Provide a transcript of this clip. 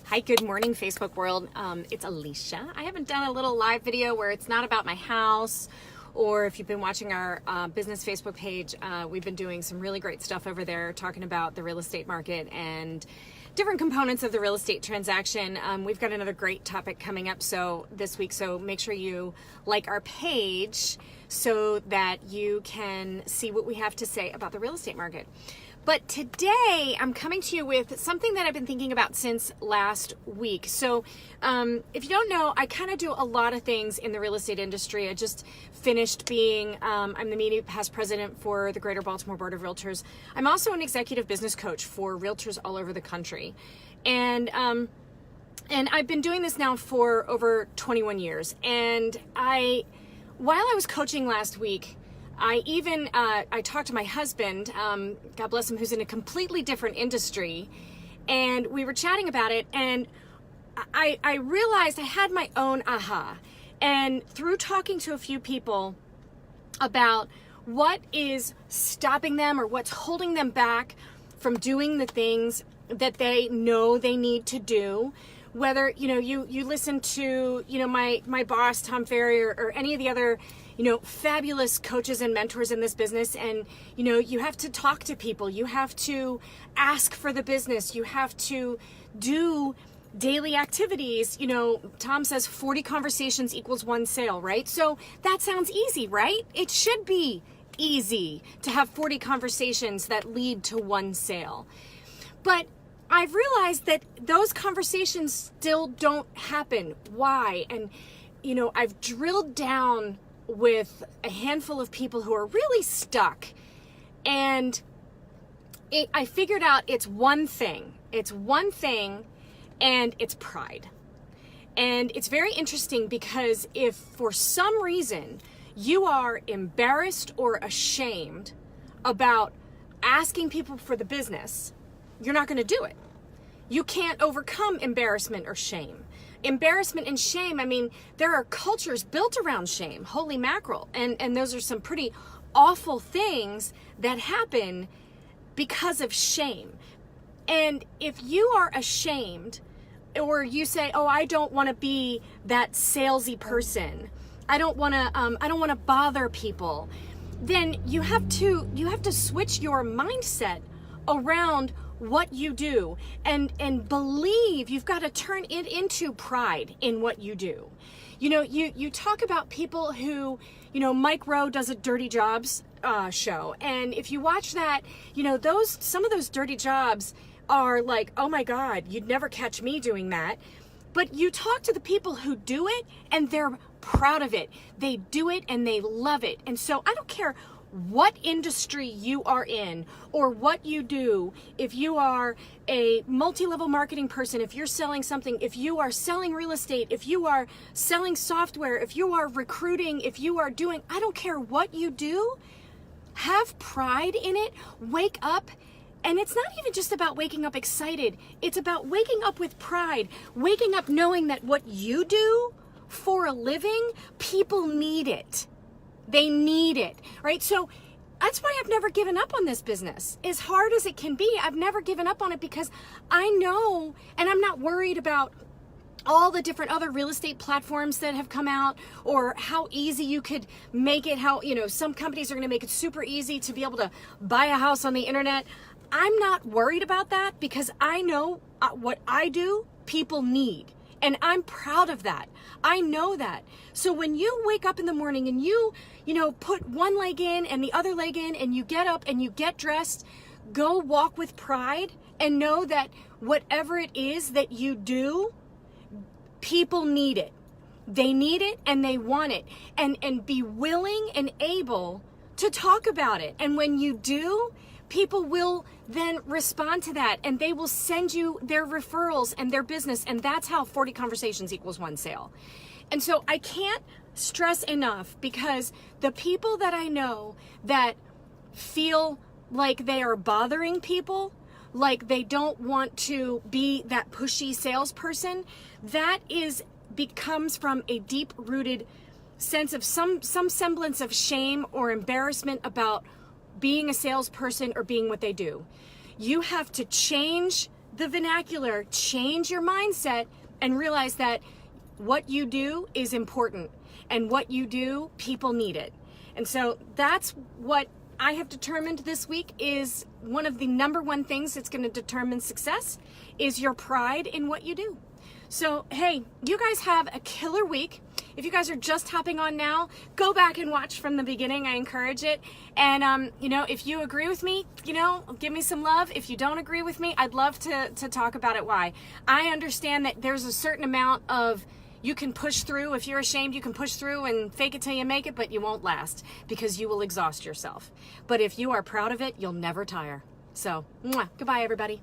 Hi, good morning, Facebook world. It's Alicia. I haven't done a little live video where it's not about my house, or if you've been watching our business Facebook page, we've been doing some really great stuff over there talking about the real estate market and different components of the real estate transaction. We've got another great topic coming up this week, so make sure you like our page so that you can see what we have to say about the real estate market. But today I'm coming to you with something that I've been thinking about since last week. So if you don't know, I kind of do a lot of things in the real estate industry. I just finished being, I'm the media past president for the Greater Baltimore Board of Realtors. I'm also an executive business coach for realtors all over the country. And I've been doing this now for over 21 years. And while I was coaching last week, I talked to my husband, God bless him, who's in a completely different industry, and we were chatting about it, and I realized I had my own aha. And through talking to a few people about what is stopping them or what's holding them back from doing the things that they know they need to do, whether, you listen to, my boss, Tom Ferry, or any of the other, fabulous coaches and mentors in this business. And, you have to talk to people. You have to ask for the business. You have to do daily activities. Tom says 40 conversations equals one sale, right? So that sounds easy, right? It should be easy to have 40 conversations that lead to one sale. But I've realized that those conversations still don't happen. Why? And, I've drilled down with a handful of people who are really stuck. And I figured out it's one thing. It's one thing, and it's pride. And it's very interesting because if for some reason you are embarrassed or ashamed about asking people for the business, you're not going to do it. You can't overcome embarrassment or shame. Embarrassment and shame, there are cultures built around shame, holy mackerel. And those are some pretty awful things that happen because of shame. And if you are ashamed, or you say, oh, I don't want to be that salesy person, I don't want to bother people, then you have to switch your mindset around what you do and believe. You've got to turn it into pride in what you do. You talk about people who, Mike Rowe does a Dirty Jobs show, and if you watch that, some of those dirty jobs are like, oh my God, you'd never catch me doing that. But you talk to the people who do it and they're proud of it. They do it and they love it. And so I don't care what industry you are in or what you do. If you are a multi-level marketing person, if you're selling something, if you are selling real estate, if you are selling software, if you are recruiting, if you are doing, I don't care what you do, have pride in it. Wake up. And it's not even just about waking up excited. It's about waking up with pride, waking up knowing that what you do for a living, people need it. They need it, right? So that's why I've never given up on this business. As hard as it can be, I've never given up on it because I know, and I'm not worried about all the different other real estate platforms that have come out, or how easy you could make it, how, some companies are going to make it super easy to be able to buy a house on the internet. I'm not worried about that because I know what I do, people need. And I'm proud of that. I know that. So when you wake up in the morning and you put one leg in and the other leg in, and you get up and you get dressed, go walk with pride and know that whatever it is that you do, people need it. They need it and they want it. And be willing and able to talk about it. And when you do, people will then respond to that, and they will send you their referrals and their business. And that's how 40 conversations equals one sale. And so I can't stress enough, because the people that I know that feel like they are bothering people, like they don't want to be that pushy salesperson, that becomes from a deep-rooted sense of some semblance of shame or embarrassment about being a salesperson or being what they do. You have to change the vernacular, change your mindset, and realize that what you do is important, and what you do, people need it. And so that's what I have determined this week is one of the number one things that's going to determine success is your pride in what you do. So, hey, you guys have a killer week. If you guys are just hopping on now, go back and watch from the beginning. I encourage it. And, if you agree with me, give me some love. If you don't agree with me, I'd love to talk about it. Why? I understand that there's a certain amount of you can push through. If you're ashamed, you can push through and fake it till you make it, but you won't last because you will exhaust yourself. But if you are proud of it, you'll never tire. So, goodbye, everybody.